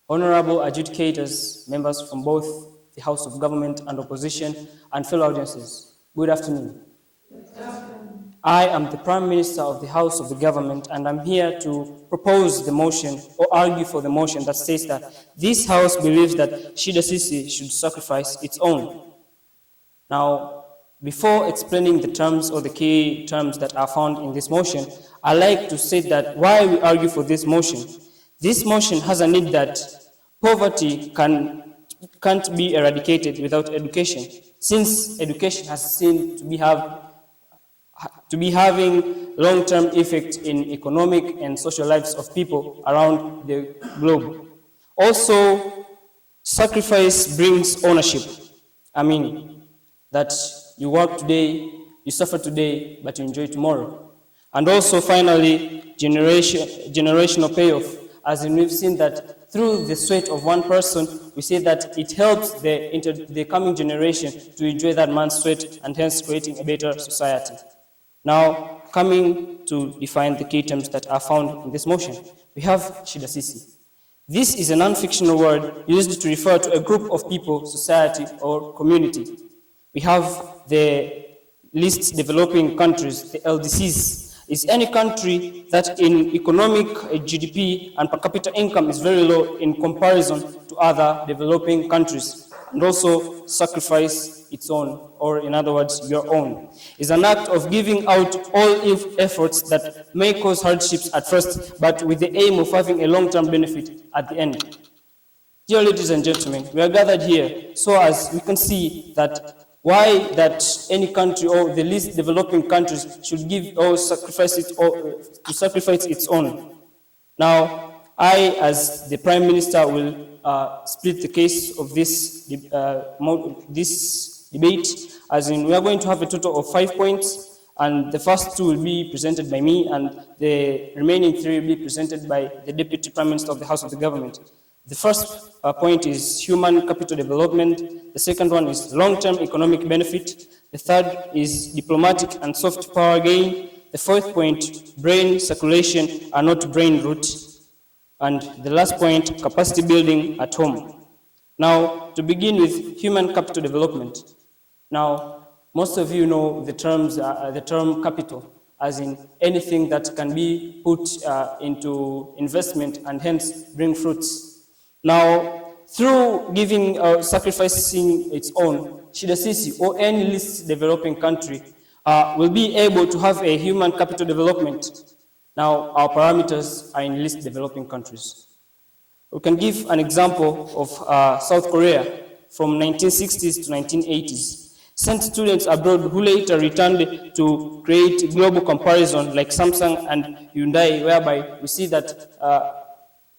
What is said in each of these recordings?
honorable adjudicators, members from both the House of Government and Opposition, and fellow audiences, good afternoon. I am the Prime Minister of the House of the Government, and I'm here to propose the motion or argue for the motion that states that this House believes that Tndc should sacrifice its own. Now, before explaining the terms or the key terms that are found in this motion, I'd like to say that why we argue for this motion. This motion has a need that poverty can't be eradicated without education, since education has seen to be having long-term effect in economic and social lives of people around the globe. Also, sacrifice brings ownership. I mean, that you work today, you suffer today, but you enjoy tomorrow. And also, finally, generational payoff, as in we've seen that through the sweat of one person, we say that it helps the coming generation to enjoy that man's sweat and hence creating a better society. Now, coming to define the key terms that are found in this motion, we have Tndc. This is a non-fictional word used to refer to a group of people, society, or community. We have the least developing countries, the LDCs, is any country that in economic GDP and per capita income is very low in comparison to other developing countries, and also sacrifice its own, or in other words, your own, is an act of giving out all efforts that may cause hardships at first, but with the aim of having a long-term benefit at the end. Dear ladies and gentlemen, we are gathered here so as we can see that why that any country or the least developing countries should give or sacrifice it or to sacrifice its own. Now, I, as the Prime Minister, will split the case of this debate, as in we are going to have a total of 5 points, and the first 2 will be presented by me, and the remaining 3 will be presented by the Deputy Prime Minister of the House of the Government. The first point is human capital development. The second one is long-term economic benefit. The third is diplomatic and soft power gain. The fourth point, brain circulation and not brain root. And the last point, capacity building at home. Now, to begin with human capital development. Now, most of you know the term capital, as in anything that can be put into investment and hence bring fruits. Now, through giving or sacrificing its own, Tndc or any least developing country will be able to have a human capital development. Now, our parameters are in least developing countries. We can give an example of South Korea from 1960s to 1980s. Sent students abroad who later returned to create global comparison like Samsung and Hyundai, whereby we see that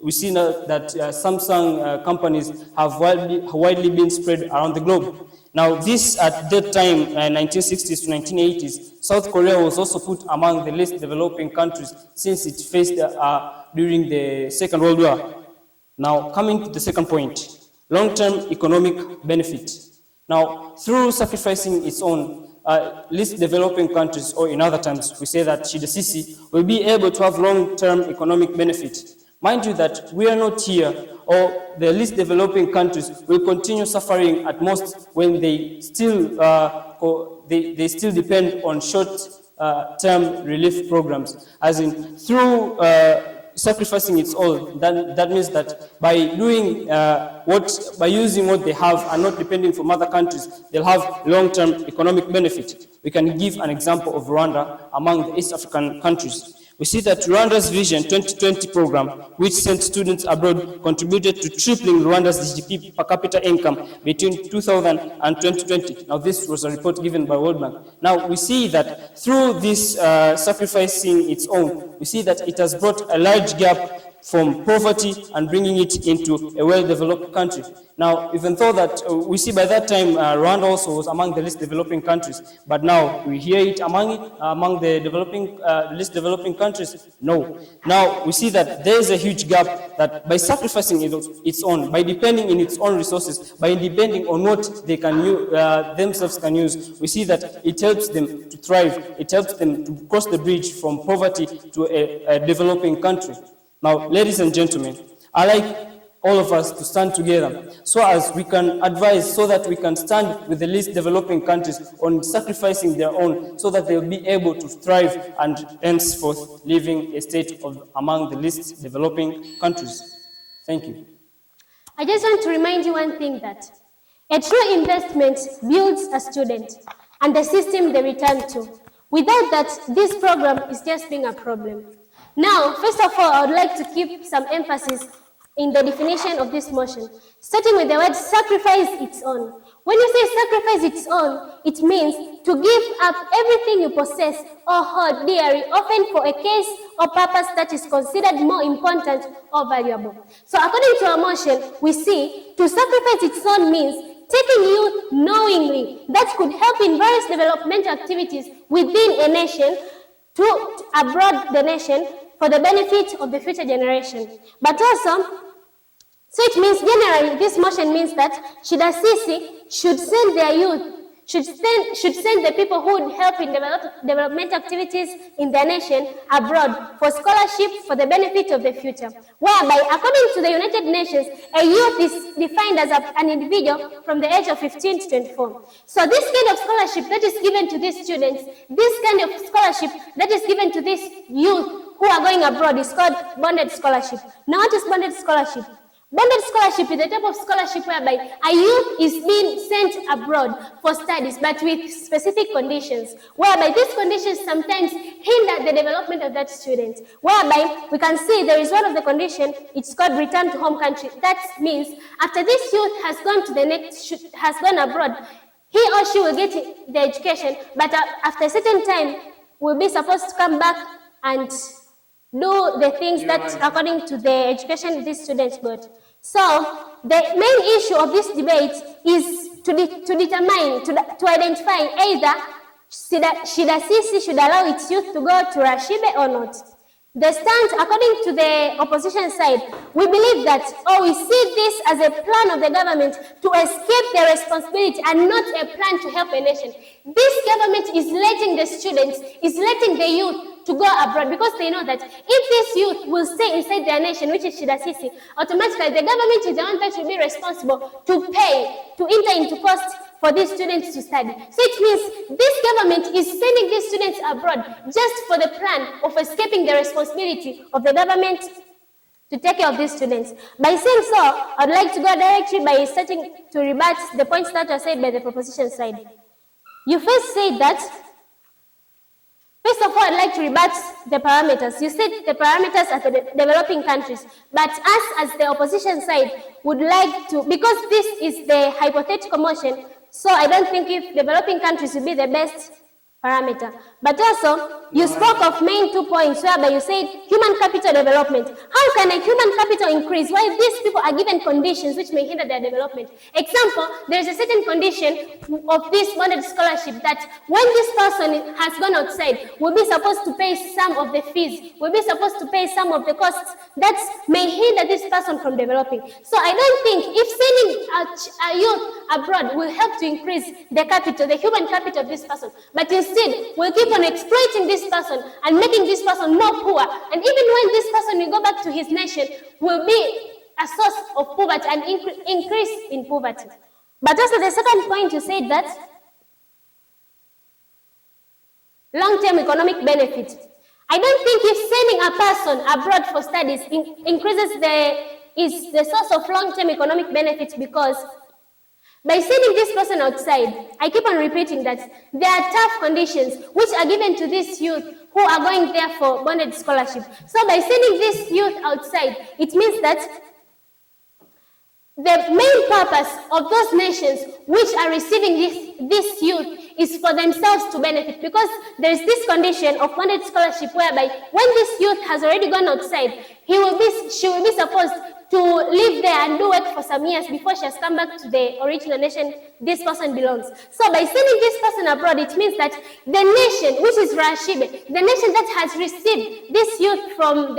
Samsung companies have widely been spread around the globe. Now, this at that time, 1960s to 1980s, South Korea was also put among the least developing countries since it faced during the Second World War. Now, coming to the second point, long-term economic benefit. Now, through sacrificing its own, least developing countries, or in other terms, we say that Tndc will be able to have long-term economic benefit. Mind you that we are not here, or the least developing countries will continue suffering at most when they still depend on short-term relief programs. As in, through sacrificing its all, that means that by doing by using what they have and not depending from other countries, they'll have long-term economic benefit. We can give an example of Rwanda among the East African countries. We see that Rwanda's Vision 2020 program, which sent students abroad, contributed to tripling Rwanda's GDP per capita income between 2000 and 2020. Now, this was a report given by World Bank. Now, we see that through this sacrificing its own, we see that it has brought a large gap from poverty and bringing it into a well-developed country. Now, even though that we see by that time Rwanda also was among the least developing countries, but now we hear it among the least developing countries. No. Now we see that there is a huge gap, that by sacrificing its own, by depending on its own resources, by depending on what they can themselves can use, we see that it helps them to thrive. It helps them to cross the bridge from poverty to a developing country. Now, ladies and gentlemen, I like all of us to stand together so as we can advise, so that we can stand with the least developing countries on sacrificing their own so that they'll be able to thrive and henceforth living a state of among the least developing countries. Thank you. I just want to remind you one thing, that a true investment builds a student and the system they return to. Without that, this program is just being a problem. Now, first of all, I would like to keep some emphasis in the definition of this motion, starting with the word sacrifice its own. When you say sacrifice its own, it means to give up everything you possess or hold dearly, often for a case or purpose that is considered more important or valuable. So according to our motion, we see to sacrifice its own means taking youth knowingly that could help in various developmental activities within a nation to abroad the nation for the benefit of the future generation. But also, so it means generally, this motion means that Tndc should send their youth, should send the people who would help in development activities in their nation abroad for scholarship for the benefit of the future. Whereby, according to the United Nations, a youth is defined as an individual from the age of 15 to 24. So this kind of scholarship that is given to these students, this kind of scholarship that is given to these youth who are going abroad is called bonded scholarship. Now, what is bonded scholarship? Bonded scholarship is the type of scholarship whereby a youth is being sent abroad for studies, but with specific conditions, whereby these conditions sometimes hinder the development of that student. Whereby we can see there is one of the conditions, it's called return to home country. That means after this youth has gone to the next, has gone abroad, he or she will get the education, but after a certain time will be supposed to come back and do the things that according to the education these students got. So the main issue of this debate is to determine, to identify either Tndc should allow its youth to go to Rashibe or not. The stance, according to the opposition side, we believe that, or we see this as a plan of the government to escape their responsibility and not a plan to help a nation. This government is letting the students, is letting the youth to go abroad because they know that if this youth will stay inside their nation, which is Tndc, automatically the government is the one that will be responsible to pay, to enter into cost for these students to study. So it means this government is sending these students abroad just for the plan of escaping the responsibility of the government to take care of these students. By saying so, I'd like to go directly by starting to rebut the points that were said by the proposition side. You first said that, first of all, I'd like to rebut the parameters. You said the parameters are the developing countries, but us as the opposition side would like to, because this is the hypothetical motion, so I don't think if developing countries will be the best parameter. But also, you spoke of main 2 points whereby you said human capital development. How can a human capital increase while these people are given conditions which may hinder their development? Example, there is a certain condition of this bonded scholarship that when this person has gone outside, will be supposed to pay some of the fees, will be supposed to pay some of the costs that may hinder this person from developing. So I don't think if sending a youth abroad will help to increase the capital, the human capital of this person, but instead we'll keep on exploiting this person and making this person more poor. And even when this person will go back to his nation, will be a source of poverty and increase in poverty. But also the second point, you said that long-term economic benefit. I don't think if sending a person abroad for studies increases is the source of long-term economic benefits, because by sending this person outside, I keep on repeating that there are tough conditions which are given to this youth who are going there for bonded scholarship. So by sending this youth outside, it means that the main purpose of those nations which are receiving this youth is for themselves to benefit, because there is this condition of bonded scholarship whereby when this youth has already gone outside, she will be supposed to live there and do work for some years before she has come back to the original nation this person belongs. So by sending this person abroad, it means that the nation, which is Rashibe, the nation that has received this youth from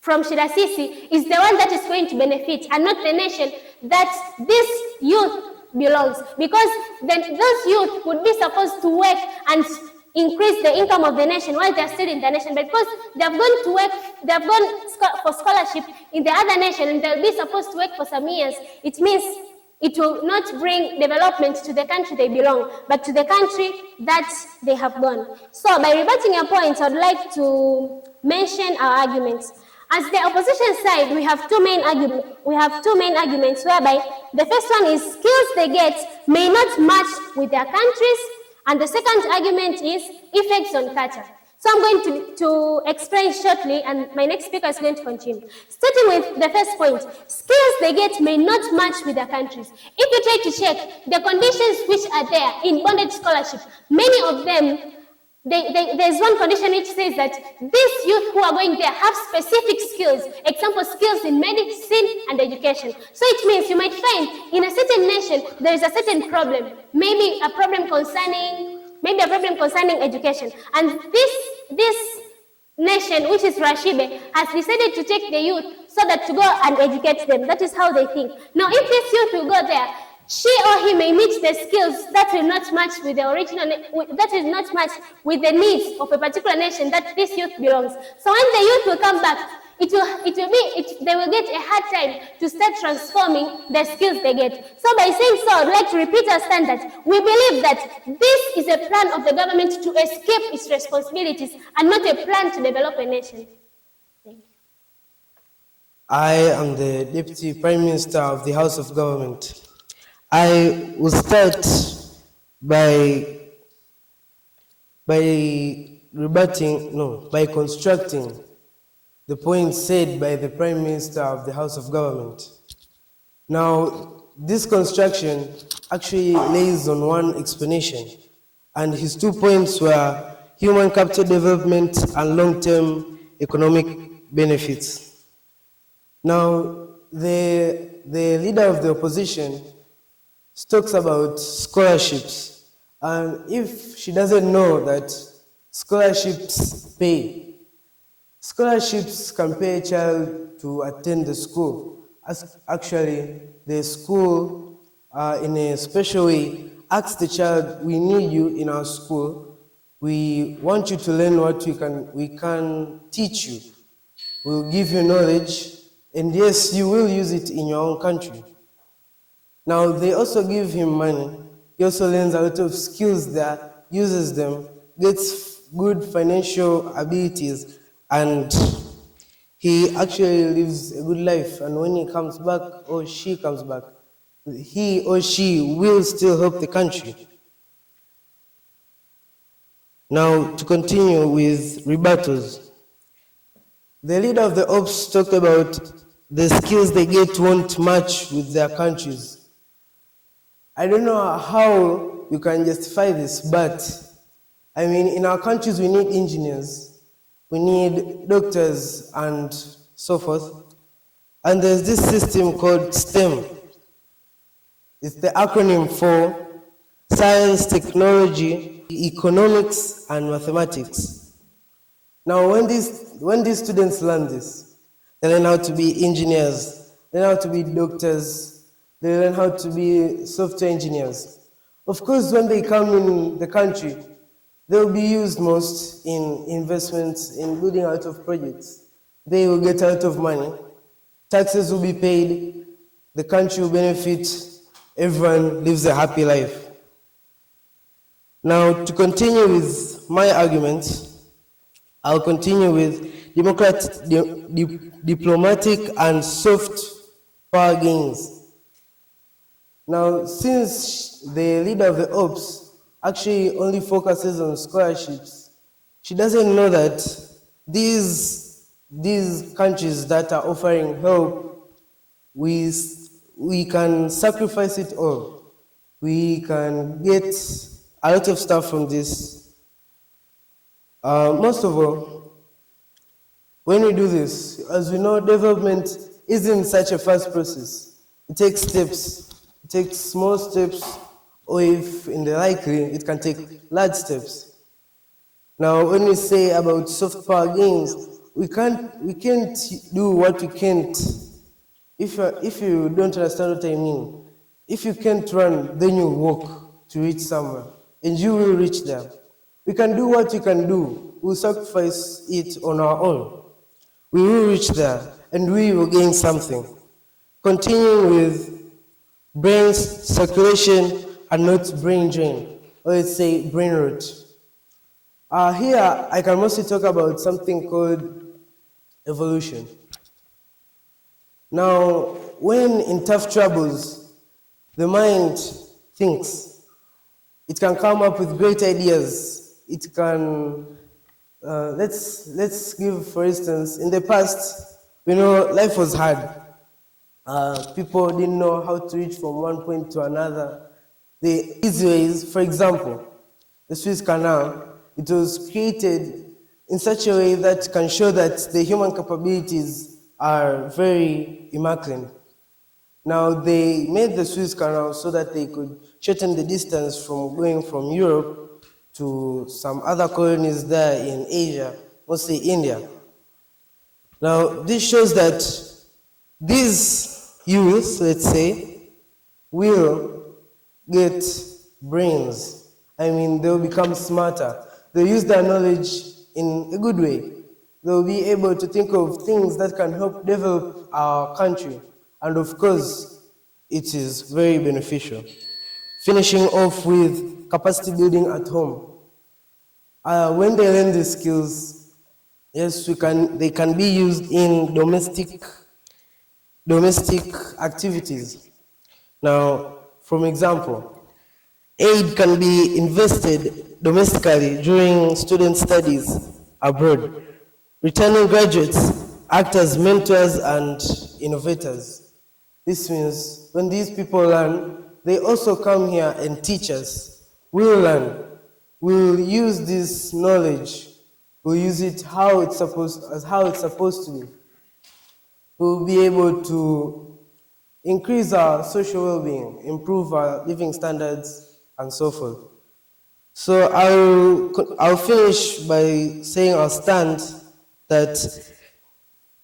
Tndc, is the one that is going to benefit, and not the nation that this youth belongs, because then those youth would be supposed to work and increase the income of the nation while they're still in the nation, but because they have gone to work, they have gone for scholarship in the other nation and they'll be supposed to work for some years, it means it will not bring development to the country they belong, but to the country that they have gone. So by rebutting your points, I'd like to mention our arguments. As the opposition side, we have two main arguments whereby the first one is skills they get may not match with their countries, and the second argument is effects on culture. So I'm going to explain shortly, and my next speaker is going to continue. Starting with the first point, skills they get may not match with their countries. If you try to check the conditions which are there in bonded scholarship, many of them, there's one condition which says that these youth who are going there have specific skills, example skills in medicine and education. So it means you might find in a certain nation there is a certain problem, maybe a problem concerning education, and this nation, which is Rashibe, has decided to take the youth so that to go and educate them. That is how they think. Now, if this youth will go there, she or he may meet the skills that will not match with the original, that will not match with the needs of a particular nation that this youth belongs. So when the youth will come back, they will get a hard time to start transforming the skills they get. So by saying so, I'd like to repeat our stand that we believe that this is a plan of the government to escape its responsibilities and not a plan to develop a nation. Thank you. I am the Deputy Prime Minister of the House of Government. I will start by constructing the point said by the Prime Minister of the House of Government. Now, this construction actually lays on one explanation, and his 2 points were human capital development and long-term economic benefits. Now, the leader of the opposition talks about scholarships, and if she doesn't know that scholarships pay, scholarships can pay a child to attend the school. Actually, the school, in a special way, asks the child, we need you in our school. We want you to learn what we can teach you. We'll give you knowledge, and yes, you will use it in your own country. Now, they also give him money. He also learns a lot of skills there, uses them, gets good financial abilities, and he actually lives a good life. And when he comes back, or she comes back, he or she will still help the country. Now, to continue with rebuttals. The leader of the Ops talked about the skills they get won't match with their countries. I don't know how you can justify this, but I mean, in our countries, we need engineers, we need doctors, and so forth. And there's this system called STEM. It's the acronym for science, technology, economics, and mathematics. Now, when these students learn this, they learn how to be engineers, they learn how to be doctors, they learn how to be software engineers. Of course, when they come in the country, they'll be used most in investments, in building a lot of projects. They will get a lot of money. Taxes will be paid. The country will benefit. Everyone lives a happy life. Now, to continue with my argument, I'll continue with diplomatic and soft power gains. Now, since the leader of the Ops actually only focuses on scholarships, she doesn't know that these countries that are offering help, we can sacrifice it all. We can get a lot of stuff from this. Most of all, when we do this, as we know, development isn't such a fast process. It takes steps. It takes small steps, or if in the likely, it can take large steps. Now, when we say about soft power gains, we can't do what we can't. If you don't understand what I mean, if you can't run, then you walk to reach somewhere, and you will reach there. We can do what we can do. We'll sacrifice it on our own. We will reach there, and we will gain something. Continuing with brain circulation and not brain drain, or let's say brain rot. Here, I can mostly talk about something called evolution. Now, when in tough troubles, the mind thinks. It can come up with great ideas. It can, let's give, for instance, in the past, life was hard. People didn't know how to reach from one point to another. The easy ways, for example, the Suez Canal, it was created in such a way that can show that the human capabilities are very immaculate. Now, they made the Suez Canal so that they could shorten the distance from going from Europe to some other colonies there in Asia, mostly India. Now, this shows that these youth, let's say, will get brains. I mean, they'll become smarter. They'll use their knowledge in a good way. They'll be able to think of things that can help develop our country. And of course, it is very beneficial. Finishing off with capacity building at home. When they learn these skills, yes, they can be used in domestic activities. Now, for example, aid can be invested domestically during student studies abroad. Returning graduates act as mentors and innovators. This means when these people learn, they also come here and teach us. We'll learn. We'll use this knowledge. We'll use it how it's supposed to be. We'll be able to increase our social well-being, improve our living standards, and so forth. So I'll finish by saying our stand that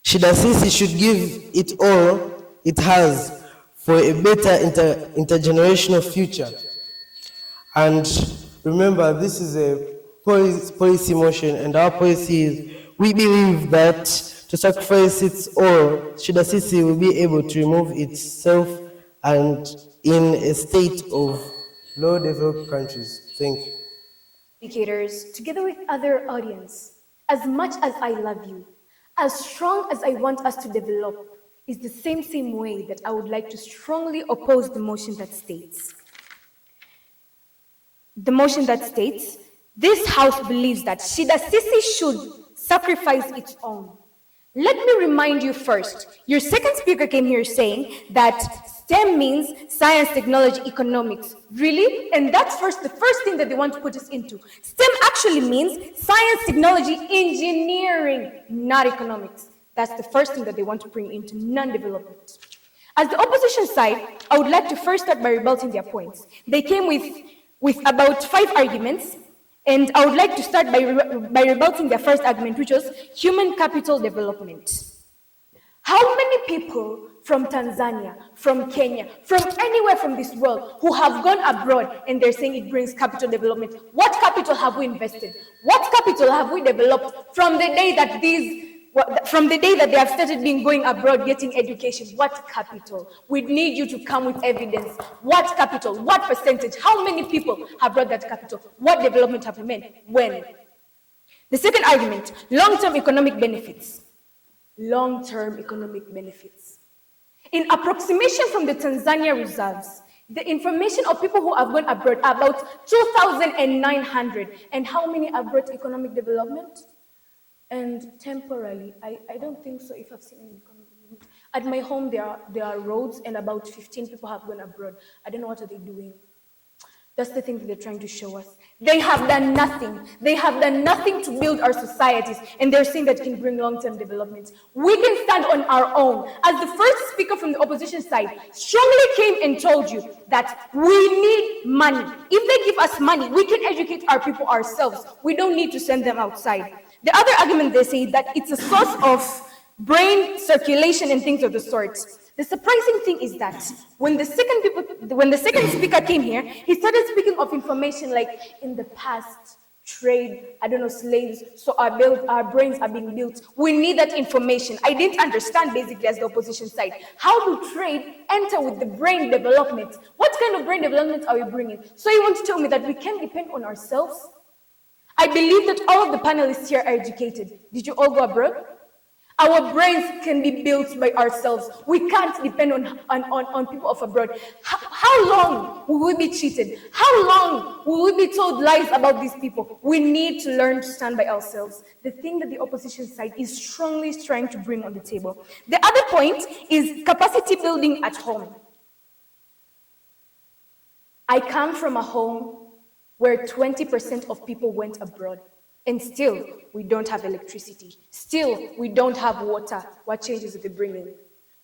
Tndc should give it all it has for a better intergenerational future. And remember, this is a policy motion, and our policy is we believe that to sacrifice its all, Tndc will be able to remove itself and in a state of low developed countries. Thank you. Educators, together with other audience, as much as I love you, as strong as I want us to develop, is the same way that I would like to strongly oppose the motion that states, this House believes that Tndc should sacrifice its own. Let me remind you first, your second speaker came here saying that STEM means science, technology, economics. Really? And that's the first thing that they want to put us into. STEM actually means science, technology, engineering, not economics. That's the first thing that they want to bring into non-development. As the opposition side, I would like to first start by rebutting their points. They came with about 5 arguments, and I would like to start by rebutting their first argument, which was human capital development. How many people from Tanzania, from Kenya, from anywhere from this world who have gone abroad and they're saying it brings capital development? What capital have we invested? What capital have we developed from the day that they have started going abroad, getting education? What capital? We need you to come with evidence. What capital? What percentage? How many people have brought that capital? What development have we made? When? The second argument, long-term economic benefits. Long-term economic benefits. In approximation from the Tanzania reserves, the information of people who have gone abroad are about 2,900. And how many have brought economic development? And temporarily, I don't think so if I've seen any economic development. At my home, there are roads and about 15 people have gone abroad. I don't know what are they doing. That's the thing that they're trying to show us. They have done nothing. They have done nothing to build our societies, and they're saying that it can bring long-term development. We can stand on our own. As the first speaker from the opposition side strongly came and told you that we need money. If they give us money, we can educate our people ourselves. We don't need to send them outside. The other argument they say that it's a source of brain circulation and things of the sort. The surprising thing is that when the second speaker came here, he started speaking of information like in the past, trade, slaves, so our brains are being built. We need that information. I didn't understand basically as the opposition side. How do trade enter with the brain development? What kind of brain development are we bringing? So you want to tell me that we can depend on ourselves? I believe that all of the panelists here are educated. Did you all go abroad? Our brains can be built by ourselves. We can't depend on people of abroad. How long will we be cheated? How long will we be told lies about these people? We need to learn to stand by ourselves. The thing that the opposition side is strongly trying to bring on the table. The other point is capacity building at home. I come from a home where 20% of people went abroad. And still, we don't have electricity. Still, we don't have water. What changes are they bringing?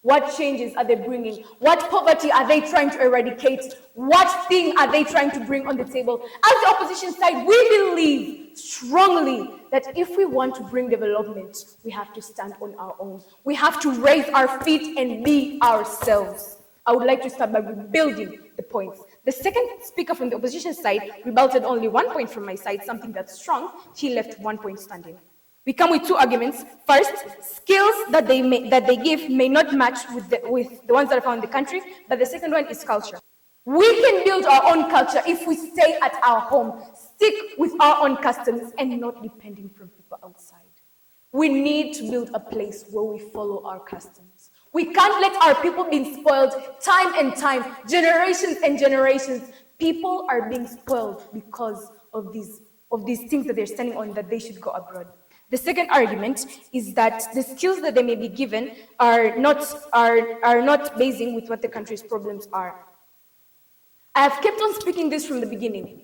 What changes are they bringing? What poverty are they trying to eradicate? What thing are they trying to bring on the table? As the opposition side, we believe strongly that if we want to bring development, we have to stand on our own. We have to raise our feet and be ourselves. I would like to start by rebuilding the points. The second speaker from the opposition side rebutted only 1 point from my side, something that's strong. He left 1 point standing. We come with two arguments. First, skills that they give may not match with the ones that are found in the country, but the second one is culture. We can build our own culture if we stay at our home, stick with our own customs, and not depending from people outside. We need to build a place where we follow our customs. We can't let our people be spoiled time and time, generations and generations. People are being spoiled because of these things that they're standing on, that they should go abroad. The second argument is that the skills that they may be given are not basing with what the country's problems are. I have kept on speaking this from the beginning.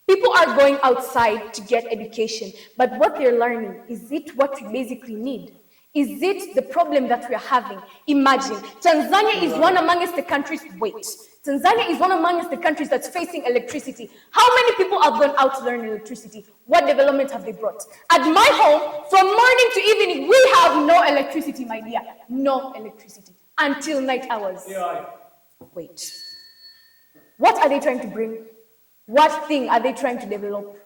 People are going outside to get education, but what they're learning, is it what we basically need? Is it the problem that we are having? Imagine, Tanzania is one amongst the countries, Tanzania is one amongst the countries that's facing electricity. How many people have gone out to learn electricity? What development have they brought? At my home, from morning to evening, we have no electricity, my dear. No electricity. Until night hours. Yeah. Wait. What are they trying to bring? What thing are they trying to develop?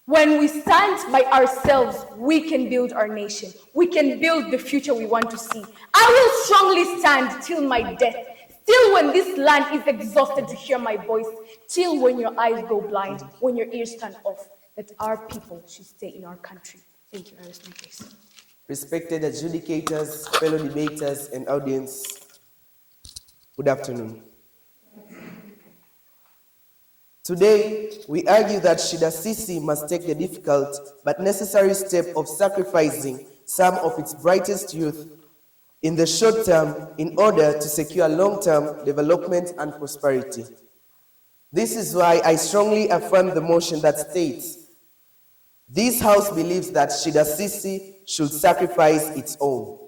When we stand by ourselves, we can build our nation. We can build the future we want to see. I will strongly stand till my death, till when this land is exhausted to hear my voice, till when your eyes go blind, when your ears turn off, that our people should stay in our country. Thank you. I rest my case. Respected adjudicators, fellow debaters, and audience, good afternoon. Today, we argue that Shida Sisi must take the difficult but necessary step of sacrificing some of its brightest youth in the short term in order to secure long-term development and prosperity. This is why I strongly affirm the motion that states, this House believes that Shida Sisi should sacrifice its own.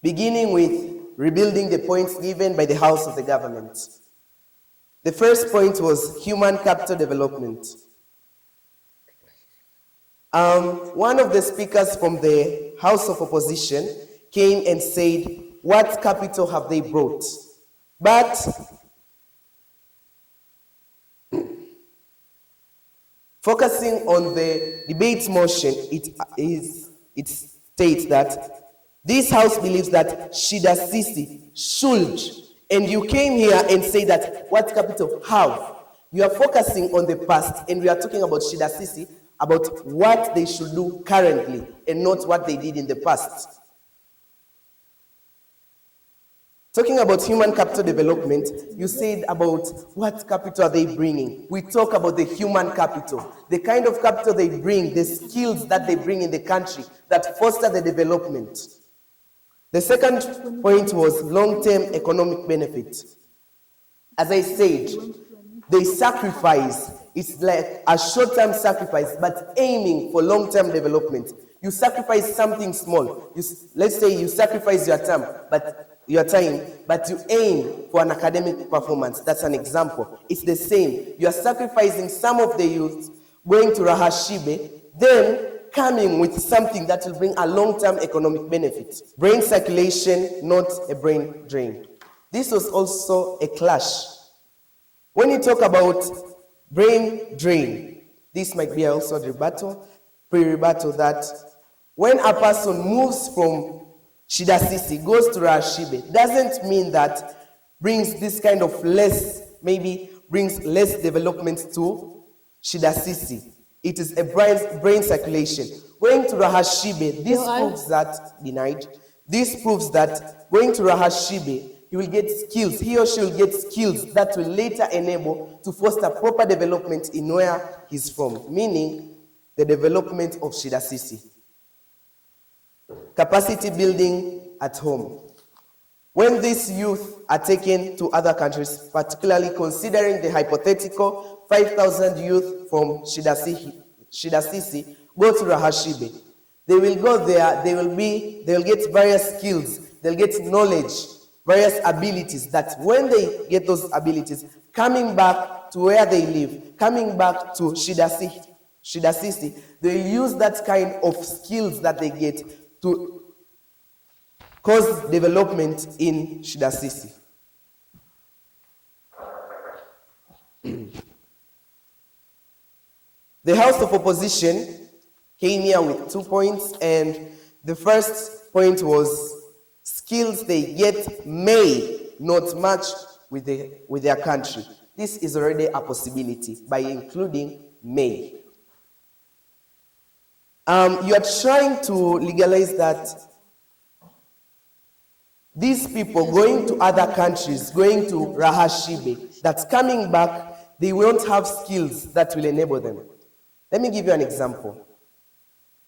Beginning with rebuilding the points given by the House of the Government. The first point was human capital development. One of the speakers from the House of Opposition came and said, what capital have they brought? But focusing on the debate motion, it states that this House believes that Shida Sisi should, and you came here and say that what capital have. You are focusing on the past, and we are talking about Shida Sisi, about what they should do currently, and not what they did in the past. Talking about human capital development, you said about what capital are they bringing. We talk about the human capital, the kind of capital they bring, the skills that they bring in the country that foster the development. The second point was long-term economic benefit. As I said, they sacrifice. It's like a short-term sacrifice, but aiming for long-term development. You sacrifice something small. Let's say you sacrifice your time, but you aim for an academic performance. That's an example. It's the same. You are sacrificing some of the youth going to Rahashibe, then coming with something that will bring a long-term economic benefit. Brain circulation, not a brain drain. This was also a clash When you talk about brain drain, this might be also a rebuttal, pre-rebuttal, that when a person moves from Shida Sisi, goes to Rahashibe, doesn't mean that brings this kind of maybe brings less development to Shida Sisi. It is a brain circulation. Going to Rahashibe, this proves that, denied, this proves that going to Rahashibe, he will get skills, he or she will get skills that will later enable to foster proper development in where he's from, meaning the development of Shida Sisi. Capacity building at home. When these youth are taken to other countries, particularly considering the hypothetical 5,000 youth from Shida Sisi go to Rahashibe, they will go there, they will get various skills, they'll get knowledge, various abilities, that when they get those abilities, coming back to where they live, coming back to Shida Sisi, they use that kind of skills that they get to cause development in Shida Sisi. The House of Opposition came here with 2 points, and the first point was skills they get may not match with their country. This is already a possibility by including may. You are trying to legalize that these people going to other countries, going to Rahashibe, that's coming back, they won't have skills that will enable them. Let me give you an example.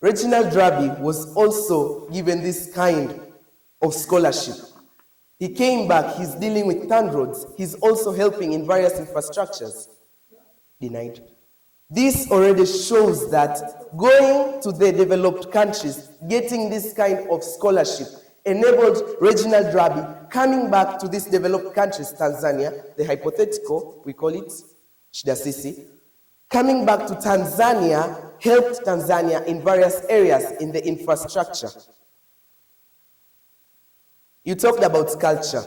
Reginald Drabi was also given this kind of scholarship. He came back, he's dealing with TANROADS, he's also helping in various infrastructures. Denied. This already shows that going to the developed countries, getting this kind of scholarship, enabled Reginald Drabi coming back to these developed countries, Tanzania, the hypothetical, we call it Shida Sisi, coming back to Tanzania, helped Tanzania in various areas in the infrastructure. You talked about culture.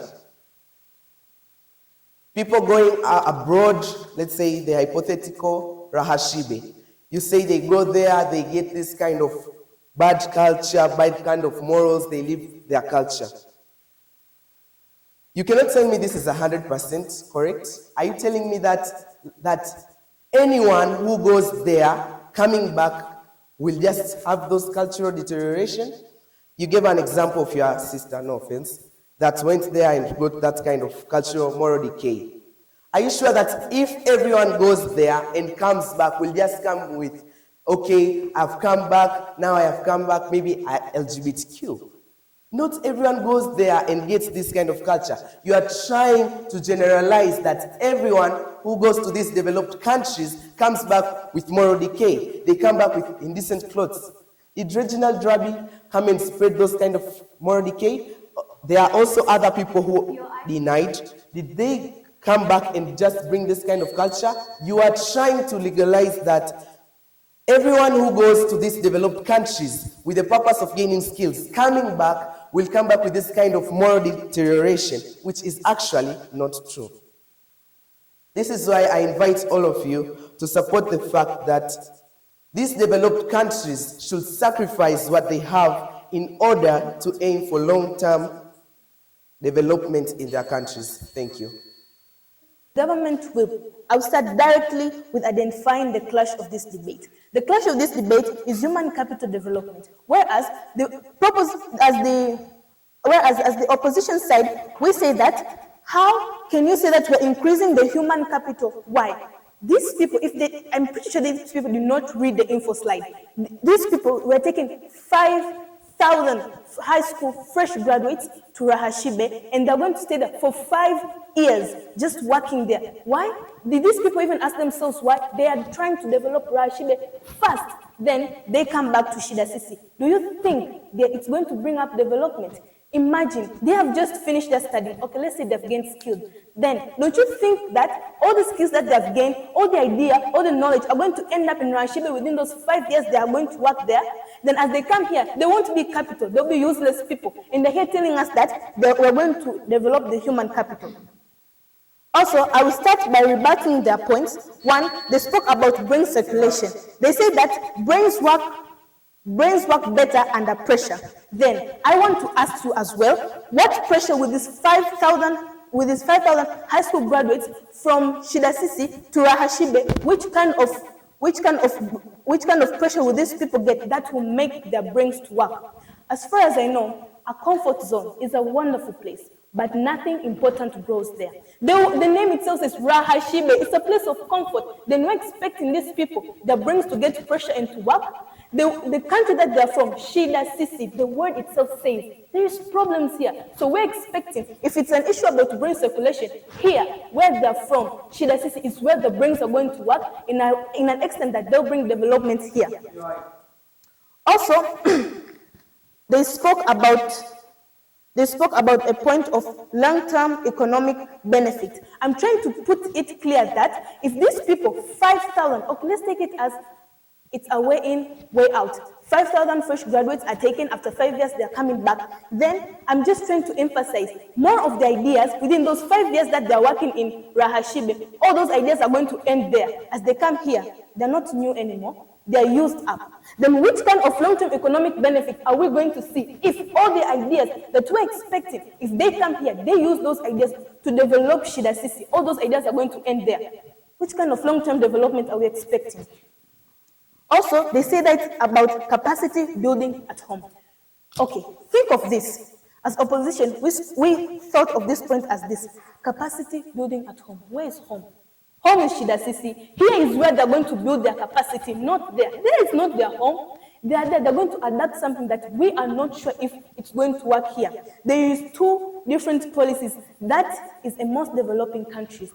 People going abroad, let's say the hypothetical Rahashibe, you say they go there, they get this kind of bad culture, bad kind of morals, they live their culture. You cannot tell me this is 100% correct. Are you telling me that anyone who goes there, coming back, will just have those cultural deterioration? You gave an example of your sister, no offense, that went there and got that kind of cultural moral decay. Are you sure that if everyone goes there and comes back, will just come with, okay, I've come back, now I have come back, maybe LGBTQ? Not everyone goes there and gets this kind of culture. You are trying to generalize that everyone who goes to these developed countries comes back with moral decay. They come back with indecent clothes. Did Reginald Drabi come and spread those kind of moral decay? There are also other people who denied. Did they come back and just bring this kind of culture? You are trying to legalize that everyone who goes to these developed countries with the purpose of gaining skills, coming back, will come back with this kind of moral deterioration, which is actually not true. This is why I invite all of you to support the fact that these developed countries should sacrifice what they have in order to aim for long-term development in their countries. Thank you. Government I'll start directly with identifying the clash of this debate. The clash of this debate is human capital development, whereas as the opposition side, we say that, how can you say that we're increasing the human capital? Why? These people, I'm pretty sure these people did not read the info slide. These people were taking 5,000 high school fresh graduates to Rahashibe, and they're going to stay there for 5 years, just working there. Why? Did these people even ask themselves why? They are trying to develop Rahashibe first, then they come back to Shida Sisi. Do you think it's going to bring up development? Imagine, they have just finished their study. Okay, let's say they've gained skills. Then, don't you think that all the skills that they've gained, all the idea, all the knowledge are going to end up in Rahashibe within those 5 years they are going to work there? Then as they come here, they won't be capital, they'll be useless people. And they're here telling us that we're going to develop the human capital. Also, I will start by rebutting their points. One, they spoke about brain circulation. They say that brains work better under pressure. Then, I want to ask you as well, what pressure with these 5,000 high school graduates from Shidasisi to Rahashibe, which kind of pressure will these people get that will make their brains to work? As far as I know, a comfort zone is a wonderful place, but nothing important grows there. The name itself is Rahashibe. It's a place of comfort. Then we're expecting these people, their brains to get pressure and to work. The country that they're from, Shidasisi, the word itself says there's problems here. So we're expecting, if it's an issue about brain circulation, here, where they're from, Shidasisi is where the brains are going to work in an extent that they'll bring development here. Also, they spoke about a point of long-term economic benefit. I'm trying to put it clear that if these people, 5,000, okay, let's take it as it's a way in, way out. 5,000 fresh graduates are taken after 5 years, they're coming back. Then I'm just trying to emphasize more of the ideas within those 5 years that they're working in Rahashibe. All those ideas are going to end there. As they come here, they're not new anymore. They're used up. Then which kind of long-term economic benefit are we going to see if all the ideas that we're expecting, if they come here, they use those ideas to develop Shidasisi, all those ideas are going to end there. Which kind of long-term development are we expecting? Also, they say that about capacity building at home. Okay, think of this. As opposition, we thought of this point as this. Capacity building at home. Where is home? Home is Shidasisi. Here is where they're going to build their capacity, not there. There is not their home. They are there. They're going to adapt something that we are not sure if it's going to work here. There is two different policies. That is in most developing countries.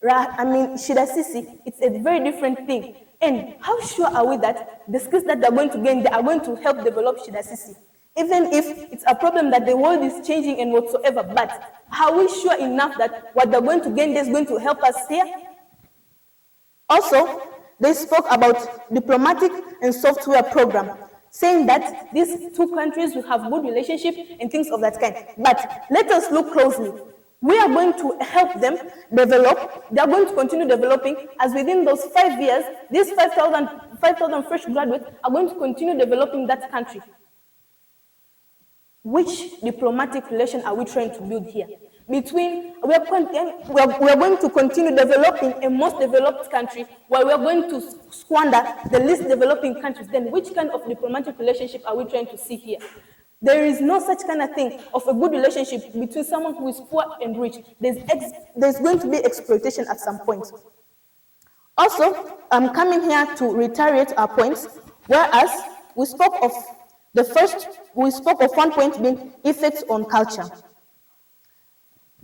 Shidasisi, it's a very different thing. And how sure are we that the skills that they're going to gain, they are going to help develop Shidasisi? Even if it's a problem that the world is changing and whatsoever, but are we sure enough that what they're going to gain is going to help us here? Also, they spoke about diplomatic and software program, saying that these two countries will have good relationship and things of that kind. But let us look closely. We are going to help them develop. They are going to continue developing as within those 5 years, these 5,000 fresh graduates are going to continue developing that country. Which diplomatic relation are we trying to build here? We are going to continue developing a most developed country while we are going to squander the least developing countries. Then which kind of diplomatic relationship are we trying to see here? There is no such kind of thing of a good relationship between someone who is poor and rich. There's going to be exploitation at some point. Also, I'm coming here to reiterate our points, whereas we spoke of one point being effects on culture.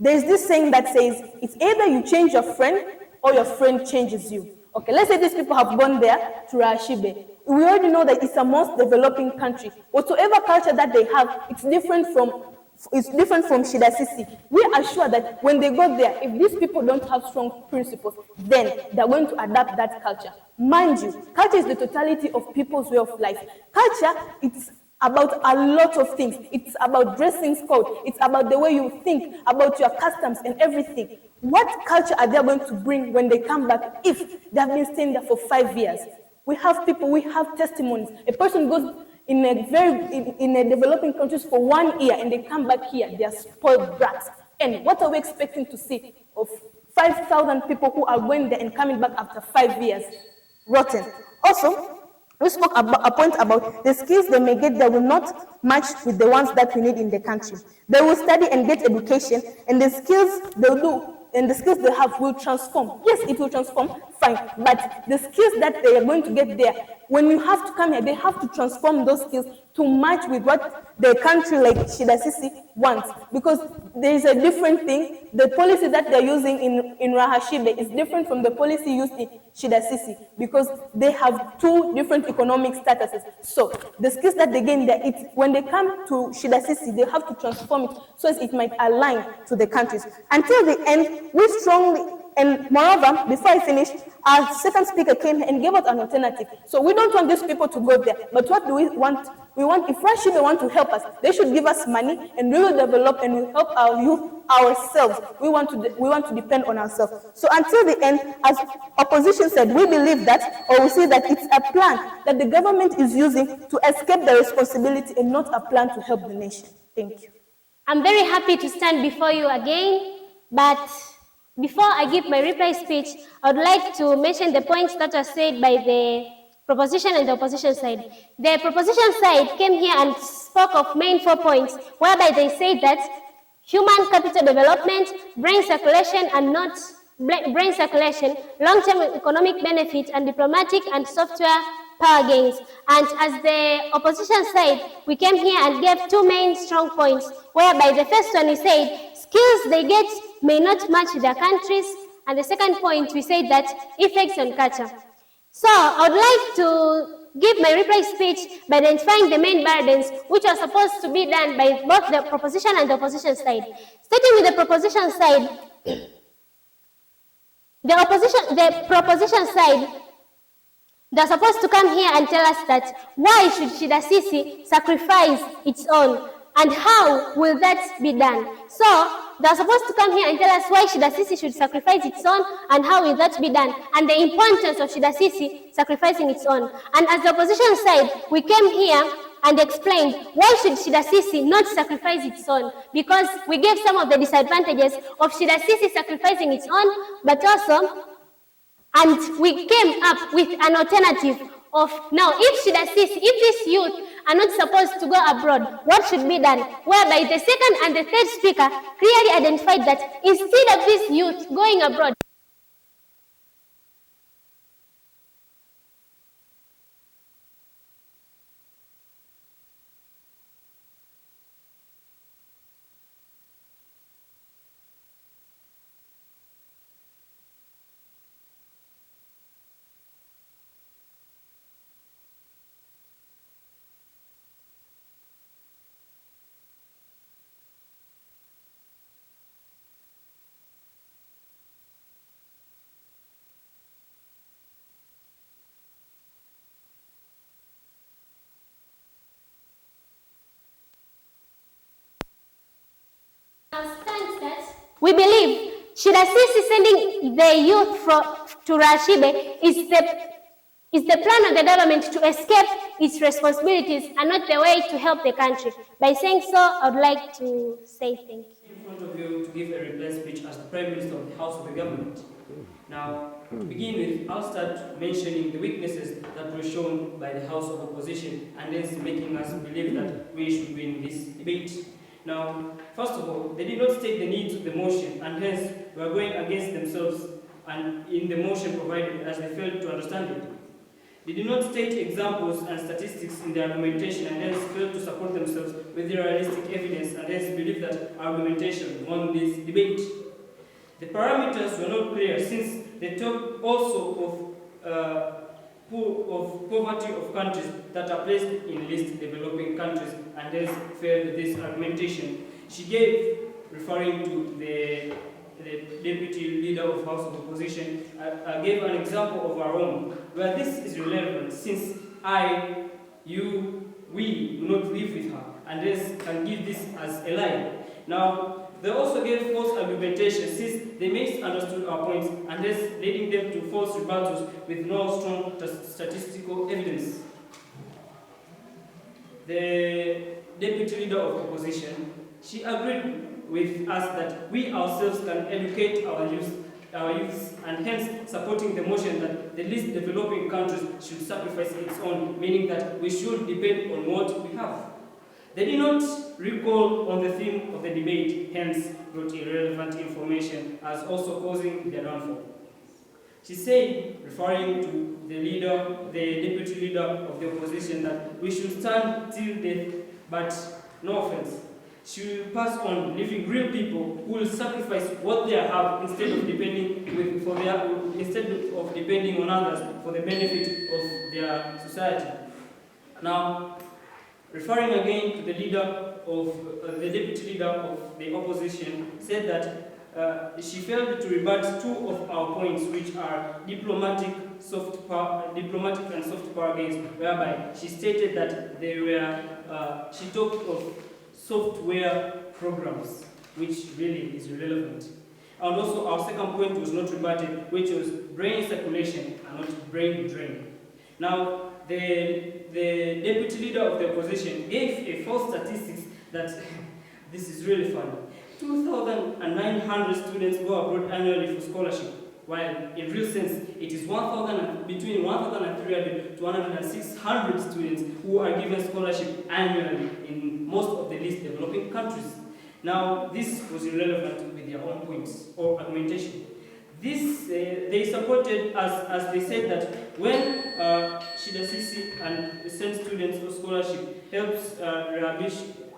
There's this saying that says, it's either you change your friend or your friend changes you. Okay, let's say these people have gone there to Rahashibe. We already know that it's a most developing country. Whatsoever culture that they have, it's different from Shidasisi. We are sure that when they go there, if these people don't have strong principles, then they're going to adapt that culture. Mind you, culture is the totality of people's way of life. Culture, it's about a lot of things. It's about dressing code. It's about the way you think, about your customs and everything. What culture are they going to bring when they come back if they have been staying there for 5 years? We have people, we have testimonies. A person goes in a developing countries for 1 year and they come back here, they are spoiled brats. And what are we expecting to see of 5,000 people who are going there and coming back after 5 years? Rotten. Also, we spoke about a point about the skills they may get that will not match with the ones that we need in the country. They will study and get education, and the skills they'll do and the skills they have will transform. Yes, it will transform, fine. But the skills that they are going to get there, when you have to come here, they have to transform those skills to match with what the country like Shidasisi wants. Because there is a different thing. The policy that they're using in Rahashibe is different from the policy used in Shidasisi because they have two different economic statuses. So the skills that they gain there, when they come to Shidasisi, they have to transform it so as it might align to the countries. Until the end, we strongly And moreover, before I finish, our second speaker came and gave us an alternative. So we don't want these people to go there. But what do we want? We want, if Rashibe want to help us, they should give us money and we will develop and we'll help our youth ourselves. We want to depend on ourselves. So until the end, as opposition said, we believe that, or we see that it's a plan that the government is using to escape the responsibility and not a plan to help the nation. Thank you. I'm very happy to stand before you again, but before I give my reply speech, I would like to mention the points that were said by the proposition and the opposition side. The proposition side came here and spoke of main 4 points, whereby they said that human capital development, brain circulation and not brain circulation, long-term economic benefit, and diplomatic and software power gains. And as the opposition side, we came here and gave 2 main strong points, whereby the first one we said skills they get may not match their countries, and the second point we said that effects on culture. So I would like to give my reply speech by identifying the main burdens which are supposed to be done by both the proposition and the opposition side. Starting with the proposition side, the proposition side, they're supposed to come here and tell us that why should Shida Sisi sacrifice its own and how will that be done? So they're supposed to come here and tell us why Shida Sisi should sacrifice its own and how will that be done, and the importance of Shida Sisi sacrificing its own. And as the opposition side, we came here and explained why should Shida Sisi not sacrifice its own, because we gave some of the disadvantages of Shida Sisi sacrificing its own, but also, and we came up with an alternative of now, if Shida Sisi, if these youth are not supposed to go abroad, what should be done? Whereby the second and the third speaker clearly identified that instead of these youth going abroad, we believe Shida Sisi sending the youth to Rashibe is the plan of the government to escape its responsibilities and not the way to help the country. By saying so, I would like to say thank you. In front of you to give a reply speech as the Prime Minister of the House of the Government. Now, to begin with, I'll start mentioning the weaknesses that were shown by the House of Opposition and hence making us believe that we should win this debate. Now, first of all, they did not state the needs of the motion and hence were going against themselves and in the motion provided as they failed to understand it. They did not state examples and statistics in their argumentation and hence failed to support themselves with realistic evidence and hence believe that argumentation won this debate. The parameters were not clear since they talk also of poverty of countries that are placed in least developing countries and hence failed this argumentation. She gave, referring to the deputy leader of House of Opposition, gave an example of our own, where this is relevant since I, you, we do not live with her, and this can give this as a lie. Now, they also gave false argumentation since they misunderstood our points and thus leading them to false rebuttals with no strong statistical evidence. The deputy leader of opposition, she agreed with us that we ourselves can educate our youth and hence supporting the motion that the least developing countries should sacrifice its own, meaning that we should depend on what we have. They did not recall on the theme of the debate, hence brought irrelevant information as also causing their downfall. She said, referring to the deputy leader of the opposition, that we should stand till death, but no offense. She will pass on, leaving real people who will sacrifice what they have instead of depending on others for the benefit of their society. Now, referring again to the deputy leader of the opposition, said that she failed to rebut two of our points, which are diplomatic and soft power gains, whereby she stated that she talked of software programs, which really is irrelevant. And also our second point was not rebutted, which was brain circulation and not brain drain. Now, the deputy leader of the opposition gave a false statistics that, this is really funny, 2,900 students go abroad annually for scholarship, while in real sense, it is between 1,300 to 1,600 students who are given scholarship annually in most of the least developing countries. Now, this was irrelevant with their own points or argumentation. This, they supported us as they said that when Shida Sisi and sent students for scholarship helps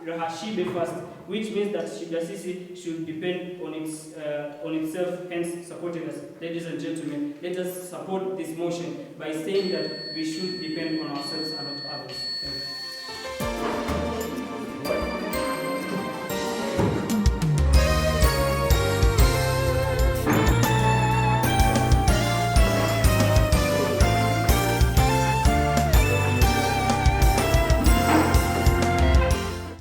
Rahashibe first, which means that Shida Sisi should depend on itself, hence supporting us. Ladies and gentlemen, let us support this motion by saying that we should depend on ourselves and not